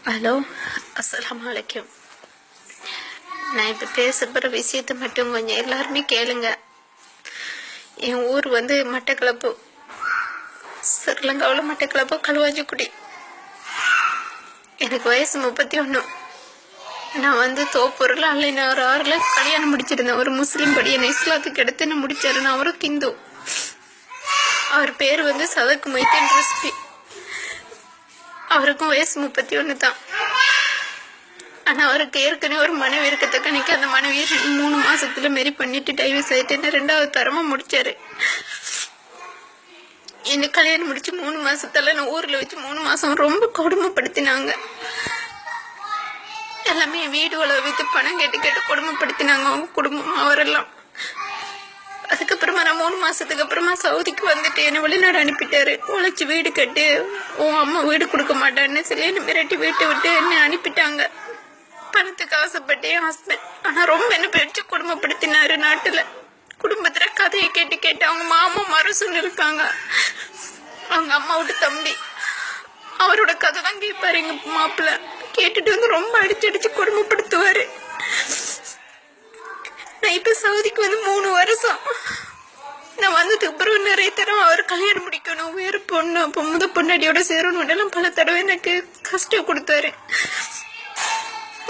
Hello, அஸ்ஸலாமு அலைக்கும். நான் இப்போ பேச போகிற விஷயத்தை மட்டும் கொஞ்சம் எல்லாருமே கேளுங்க. என் ஊர் மட்டக்களப்பு, ஸ்ரீலங்காவில் மட்டக்களப்பு களுவாஞ்சிக்குடி. எனக்கு வயசு 31. நான் தோப்பூரில் அல்லைனார் 6 கல்யாணம் முடிச்சிருந்தேன். ஒரு முஸ்லீம் படியை இஸ்லாத்துக்கு எடுத்து என்ன முடிச்சாரு. நான் ஒரு ஹிந்து. அவர் பேர் சதக்கு மைத்தீன் ரெசிபி. அவருக்கும் வயசு 31 தான். ஆனால் அவருக்கு ஏற்கனவே ஒரு மனைவி இருக்கத்தக்க அந்த மனைவியை 3 மாசத்துல மாரி பண்ணிட்டு டைவர்ஸ் ஆயிட்டு என்ன 2வது தரமா முடிச்சாரு. என்ன கல்யாணம் முடிச்சு 3 மாசத்துல நான் ஊர்ல வச்சு 3 மாசம் ரொம்ப கொடுமைப்படுத்தினாங்க. எல்லாமே வீடு வித்து பணம் கேட்டு கொடுமைப்படுத்தினாங்க அவங்க குடும்பம் அவரெல்லாம். அதுக்கப்புறமா நான் 3 மாசத்துக்கு அப்புறமா சவுதிக்கு வந்துட்டு என்னை வெளிநாடு அனுப்பிட்டாரு. உழைச்சி வீடு கட்டு, உன் அம்மா வீடு கொடுக்க மாட்டான்னு சொல்லி என்னை மிரட்டி வீட்டை விட்டு என்னை அனுப்பிட்டாங்க. பணத்துக்கு ஆசைப்பட்டு என் ஹஸ்பண்ட். ஆனா ரொம்ப என்ன பிடிச்சு குடும்பப்படுத்தினாரு. நாட்டுல குடும்பத்துல கதையை கேட்டு அவங்க மாமா மரசுன்னு இருக்காங்க. அவங்க அம்மாவோட தம்பி அவரோட கதை தான் கேட்பாரு. எங்க மாப்பிள்ள கேட்டுட்டு ரொம்ப அடிச்சு குடும்பப்படுத்துவாரு. நான் இப்ப சவுதிக்கு 3 வருஷம். நான் வந்ததுக்கு அப்புறம் நிறைய தடவை அவர் கல்யாணம் முடிக்கணும், வேறு பொண்ணு, அப்போ பொண்ணாடியோட சேரணும் எல்லாம் பல தடவை எனக்கு கஷ்டம் கொடுத்தாரு.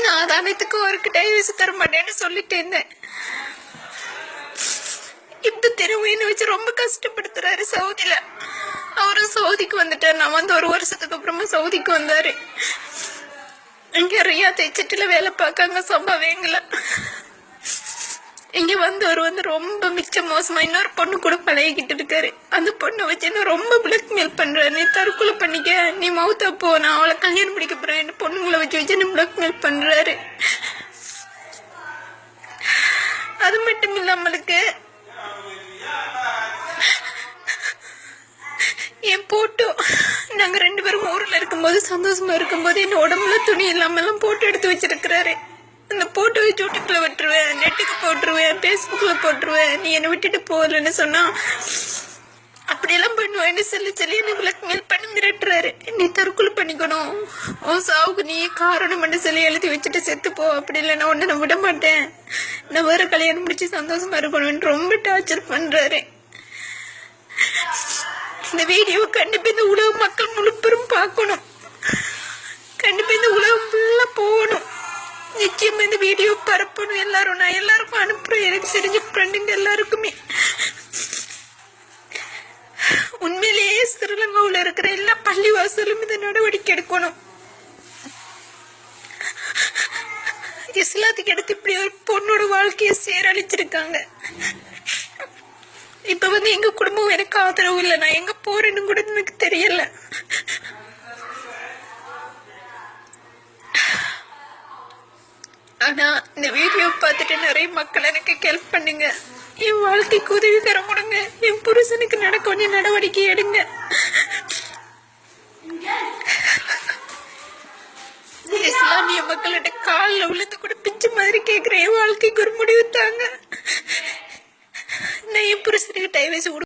நான் அதானத்துக்கு அவருக்கு டைவர்ஸ் தர மாட்டேன்னு சொல்லிட்டு இருந்தேன். இப்ப திரும்ப வச்சு ரொம்ப கஷ்டப்படுத்துறாரு சவுதியில. அவரும் சவுதிக்கு வந்துட்டாரு. நான் 1 வருஷத்துக்கு அப்புறமா சவுதிக்கு வந்தாரு. இங்க ரியாத் எச்சிட்டுல வேலை பார்க்காங்க சம்பவேங்கள. இங்க அவர் ரொம்ப மிச்ச மோசமா இன்னொரு பொண்ணு கூட பழகிக்கிட்டு இருக்காரு. அந்த பொண்ணை வச்சு என்ன ரொம்ப பிளாக்மெயில் பண்றாரு. நீ தற்கொலை பண்ணிக்க, நீ மவுத்தா போ, நான் அவளை கல்யாணம் பிடிக்க போறேன், பொண்ணுங்களை வச்சு என்ன பிளாக்மெயில் பண்றாரு. அது மட்டும் இல்லாமலுக்கு என் போட்டோ நாங்க 2 பேரும் ஊர்ல இருக்கும்போது சந்தோஷமா இருக்கும்போது என்ன உடம்புல துணி இல்லாம எல்லாம் போட்டோ எடுத்து வச்சிருக்கிறாரு. அந்த போட்டோவை யூடியூப்ல விட்டுருவேன், நெட்டுக்கு போட்டுருவேன், பேஸ்புக்ல போட்டுருவேன். நீ என்னை விட்டுட்டு போகலன்னு சொன்னா அப்படியெல்லாம் பண்ணுவேன்னு சொல்லி என்ன பிளாக்மெயில் பண்ணி மிரட்டுறாரு. நீ தற்கொலை பண்ணிக்கணும், உன் சாவுக்கு நீ காரணம் சொல்லி எழுதி வச்சுட்டு செத்து போ, அப்படி இல்லைன்னா ஒண்ணு நான் விட மாட்டேன், நான் வேற கல்யாணம் முடிச்சு சந்தோஷமா இருக்கணும்னு ரொம்ப டார்ச்சர் பண்றாரு. இந்த வீடியோ கண்டிப்பா இந்த உலக மக்கள் முழுப்பெரும் பார்க்கணும். கண்டிப்பா இந்த உலகம் ஃபுல்லா போகணும். நிச்சயமா இந்த வீடியோ பரப்பணும். நான் எல்லாருக்கும் அனுப்புறேன், எனக்கு தெரிஞ்ச ஃப்ரெண்டுங்க எல்லாருக்குமே. உண்மையிலேயே ஸ்ரீலங்காவில் இருக்கிற எல்லா பள்ளிவாசலும் இந்த நடவடிக்கை எடுக்கணும். இஸ்லாத்துக்கு எடுத்து இப்படி ஒரு பொண்ணோட வாழ்க்கையை சீரழிச்சிருக்காங்க. இப்ப எங்க குடும்பம் எனக்கு ஆதரவு இல்லை. நான் எங்க போறேன்னு கூட எனக்கு தெரியல. ஆனா இந்த வீடியோ பார்த்துட்டு நிறைய மக்கள் எனக்கு ஹெல்ப் பண்ணுங்க. என் வாழ்க்கைக்கு உதவி தர கொடுங்க. என் புருஷனுக்கு கொஞ்சம் நடவடிக்கை எடுங்க. இஸ்லாமிய மக்கள்கிட்ட காலில் விழுந்து கூட பிஞ்சு மாதிரி கேட்கிறேன். என் வாழ்க்கைக்கு ஒரு முடிவு தாங்க. நான் என் புருஷனுக்கு டைவர்ஸ்